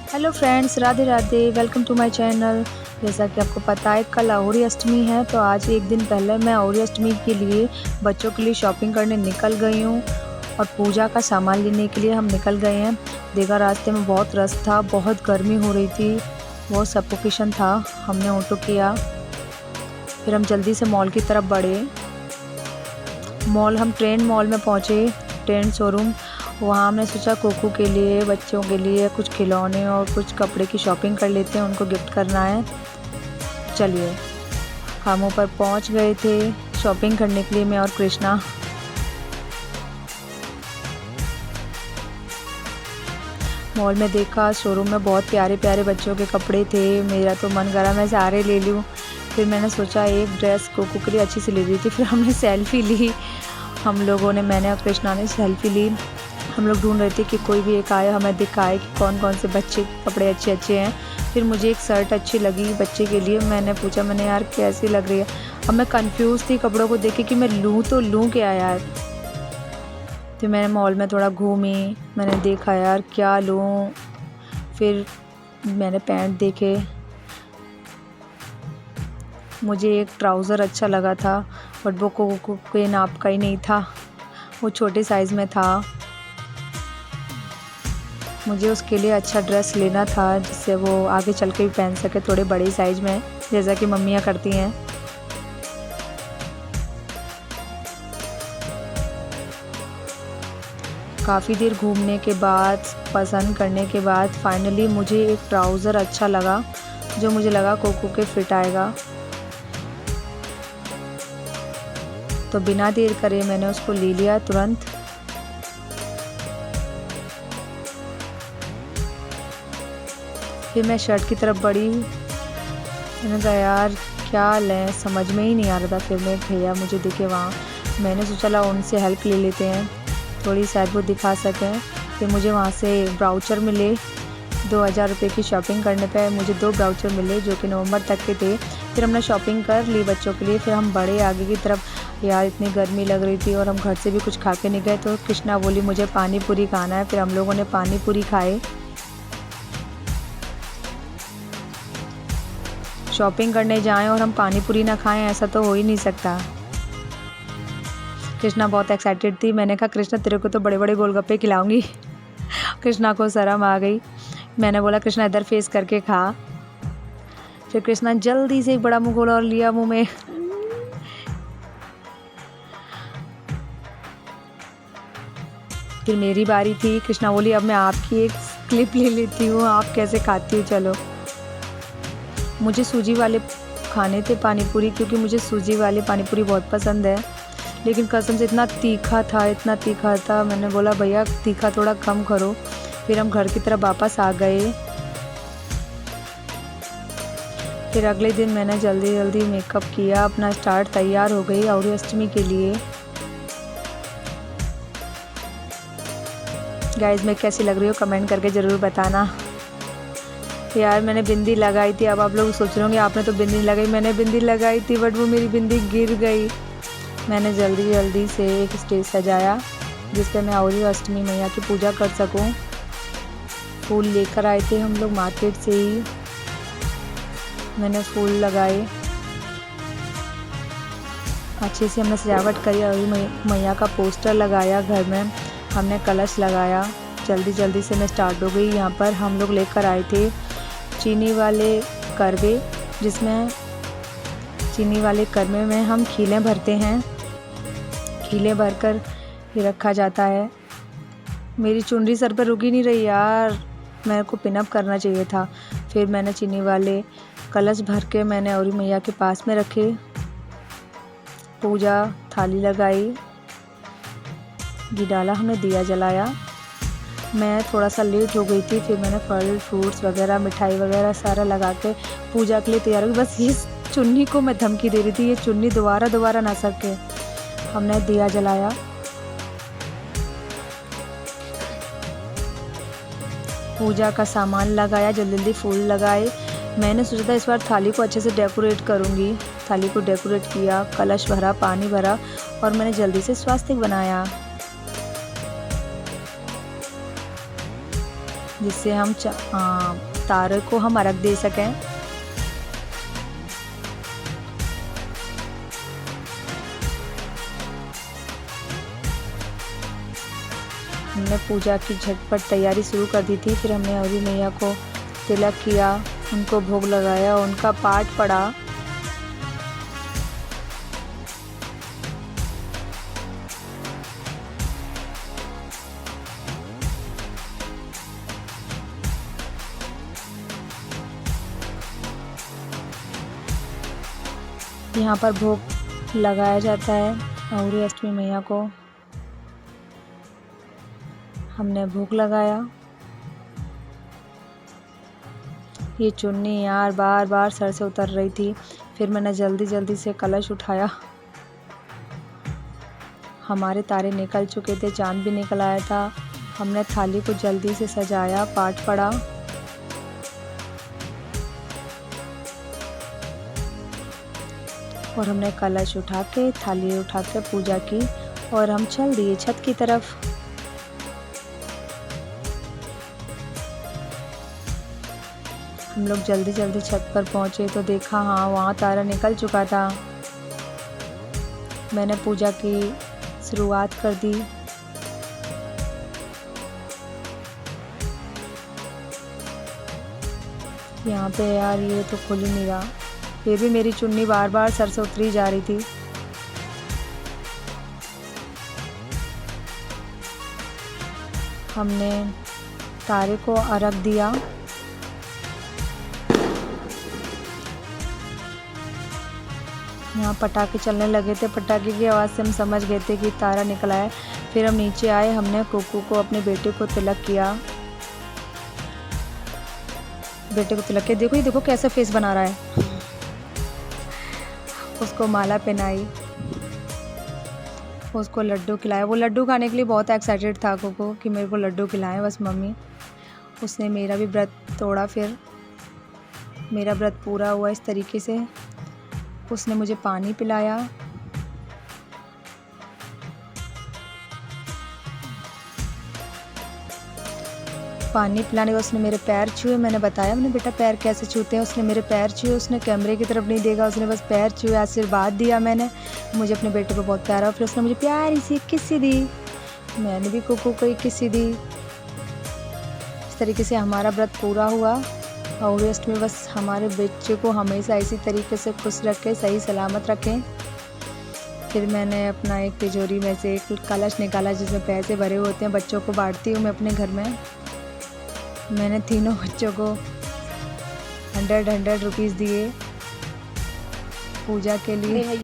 Hello friends, Radhe Radhe. Welcome to my channel. जैसा कि आपको पता है कल अहोरी अष्टमी है, तो आज एक दिन पहले मैं अहोरी अष्टमी के लिए बच्चों के लिए शॉपिंग करने निकल गई हूँ और पूजा का सामान लेने के लिए हम निकल गए हैं। देखा रास्ते में बहुत रश था, बहुत गर्मी हो रही थी, बहुत सफोकेशन था। हमने ऑटो किया, फिर हम जल्दी से मॉल की तरफ बढ़े। हम ट्रेंड मॉल में पहुँचे, ट्रेंड शोरूम। वहाँ हमने सोचा कोकू के लिए, बच्चों के लिए कुछ खिलौने और कुछ कपड़े की शॉपिंग कर लेते हैं, उनको गिफ्ट करना है। चलिए, हम ऊपर पहुँच गए थे शॉपिंग करने के लिए, मैं और कृष्णा। मॉल में देखा, शोरूम में बहुत प्यारे प्यारे बच्चों के कपड़े थे। मेरा तो मन करा मैं सारे ले लूँ। फिर मैंने सोचा एक ड्रेस कोकू के लिए अच्छी सी ले ली थी। फिर हमने सेल्फ़ी ली, हम लोगों ने, मैंने और कृष्णा ने सेल्फ़ी ली। हम लोग ढूंढ रहे थे कि कोई भी एक आए हमें दिखाए कि कौन कौन से बच्चे कपड़े अच्छे अच्छे हैं। फिर मुझे एक शर्ट अच्छी लगी बच्चे के लिए। मैंने पूछा, मैंने यार कैसी लग रही है। अब मैं कंफ्यूज थी कपड़ों को देख के कि मैं लूँ तो लूँ क्या यार। फिर मैंने मॉल में थोड़ा घूमी, मैंने देखा यार क्या लूँ। फिर मैंने पैंट देखे, मुझे एक ट्राउज़र अच्छा लगा था, बट वो कोकू के नाप का ही नहीं था, वो छोटे साइज़ में था। मुझे उसके लिए अच्छा ड्रेस लेना था जिससे वो आगे चल के भी पहन सके, थोड़े बड़े साइज़ में, जैसा कि मम्मियाँ करती हैं। काफ़ी देर घूमने के बाद, पसंद करने के बाद फाइनली मुझे एक ट्राउज़र अच्छा लगा, जो मुझे लगा कोकू के फिट आएगा। तो बिना देर करे मैंने उसको ले लिया तुरंत। फिर मैं शर्ट की तरफ बढ़ी। मैंने कहा यार क्या लें, समझ में ही नहीं आ रहा था। फिर मैं भैया मुझे दिखे वहाँ, मैंने सोचा ला उनसे हेल्प ले लेते हैं, थोड़ी शायद वो दिखा सकें। फिर मुझे वहाँ से ब्राउचर मिले, 2000 रुपये की शॉपिंग करने पे मुझे 2 ब्राउचर मिले जो कि नवंबर तक के थे। फिर हमने शॉपिंग कर ली बच्चों के लिए। फिर हम बढ़े आगे की तरफ। यार इतनी गर्मी लग रही थी और हम घर से भी कुछ खा के नहीं गए, तो कृष्णा बोली मुझे पानी पूरी खाना है। फिर हम लोगों ने पानी पूरी खाए। शॉपिंग करने जाएं और हम पानी पूरी ना खाएं, ऐसा तो हो ही नहीं सकता। कृष्णा बहुत एक्साइटेड थी। मैंने कहा कृष्णा तेरे को तो बड़े बड़े गोलगप्पे खिलाऊंगी। कृष्णा को शर्म आ गई। मैंने बोला कृष्णा इधर फेस करके खा। फिर कृष्णा जल्दी से एक बड़ा मुंह खोला और लिया मुंह में। फिर मेरी बारी थी। कृष्णा बोली अब मैं आपकी एक क्लिप ले लेती हूँ, आप कैसे खाती हो। चलो, मुझे सूजी वाले खाने थे पानी पूरी, क्योंकि मुझे सूजी वाले पानी पूरी बहुत पसंद है। लेकिन कसम से इतना तीखा था, इतना तीखा था। मैंने बोला भैया तीखा थोड़ा कम करो। फिर हम घर की तरफ वापस आ गए। फिर अगले दिन मैंने जल्दी जल्दी मेकअप किया, अपना स्टार्ट, तैयार हो गई अहोरी अष्टमी के लिए। गाइस मैं कैसी लग रही हो कमेंट करके ज़रूर बताना। यार मैंने बिंदी लगाई थी। अब आप लोग सोच रहे होंगे आपने तो बिंदी लगाई। मैंने बिंदी लगाई थी बट वो मेरी बिंदी गिर गई। मैंने जल्दी जल्दी से एक स्टेज सजाया जिस पे मैं अहोरी अष्टमी मैया की पूजा कर सकूं। फूल लेकर आए थे हम लोग मार्केट से ही। मैंने फूल लगाए, अच्छे से हमने सजावट करी। अहोरी मैया का पोस्टर लगाया घर में, हमने कलश लगाया। जल्दी जल्दी से मैं स्टार्ट हो गई। यहाँ पर हम लोग लेकर आए थे चीनी वाले करवे, जिसमें चीनी वाले करवे में हम खीलें भरते हैं। खीलें भरकर ये रखा जाता है। मेरी चुनरी सर पर रुक ही नहीं रही यार, मेरे को पिनअप करना चाहिए था। फिर मैंने चीनी वाले कलश भर के मैंने अहोरी मैया के पास में रखे। पूजा थाली लगाई, घी डाला, हमने दिया जलाया। मैं थोड़ा सा लेट हो गई थी। फिर मैंने फल फ्रूट्स वगैरह, मिठाई वगैरह सारा लगा के पूजा के लिए तैयार हो गई। बस ये चुन्नी को मैं धमकी दे रही थी, ये चुन्नी दोबारा ना सके। हमने दिया जलाया, पूजा का सामान लगाया, जल्दी जल्दी फूल लगाए। मैंने सोचा था इस बार थाली को अच्छे से डेकोरेट करूँगी। थाली को डेकोरेट किया, कलश भरा, पानी भरा और मैंने जल्दी से स्वास्तिक बनाया। जिससे हम तारे को हम अर्घ दे सकें। हमने पूजा की झटपट तैयारी शुरू कर दी थी। फिर हमने औरी मैया को तिलक किया, उनको भोग लगाया, उनका पाठ पढ़ा। यहाँ पर भोग लगाया जाता है औरी अष्टमी मैया को। हमने भोग लगाया। ये चुन्नी यार बार बार सर से उतर रही थी। फिर मैंने जल्दी जल्दी से कलश उठाया। हमारे तारे निकल चुके थे, चांद भी निकल आया था। हमने थाली को जल्दी से सजाया, पाठ पढ़ा। और हमने कलश उठा के, थाली उठा के पूजा की और हम चल दिए छत की तरफ। हम लोग जल्दी जल्दी छत पर पहुँचे तो देखा हाँ वहाँ तारा निकल चुका था। मैंने पूजा की शुरुआत कर दी। यहाँ पे यार ये तो खुल ही नहीं रहा। फिर भी मेरी चुन्नी बार बार सर से उतरी जा रही थी। हमने तारे को अर्घ दिया। यहाँ पटाखे चलने लगे थे। पटाखे की आवाज़ से हम समझ गए थे कि तारा निकला है। फिर हम नीचे आए। हमने कुकू को, अपने बेटे को तिलक किया। बेटे को तिलक के देखो, ये देखो कैसा फेस बना रहा है। उसको माला पहनाई, उसको लड्डू खिलाया। वो लड्डू खाने के लिए बहुत एक्साइटेड था कुकू कि मेरे को लड्डू खिलाएं बस मम्मी। उसने मेरा भी व्रत तोड़ा। फिर मेरा व्रत पूरा हुआ इस तरीके से। उसने मुझे पानी पिलाया। पानी पिलाने के बाद उसने मेरे पैर छुए। मैंने बताया, मैंने बेटा पैर कैसे छूते हैं। उसने मेरे पैर छुए। उसने कैमरे की तरफ नहीं देखा, उसने बस पैर छुए, आशीर्वाद दिया। मैंने मुझे अपने बेटे को बहुत प्यारा। फिर उसने मुझे प्यारी सी किस्सी दी। मैंने भी कुकू को एक किस्सी दी। इस तरीके से हमारा व्रत पूरा हुआ। और अष्टमी बस हमारे बच्चे को हमेशा इसी तरीके से खुश रखें, सही सलामत रखें। फिर मैंने अपना एक तिजोरी में से एक कलश निकाला जिसमें पैसे भरे होते हैं। बच्चों को बांटती हूँ मैं अपने घर में। मैंने तीनों बच्चों को 100 रुपीज़ दिए पूजा के लिए।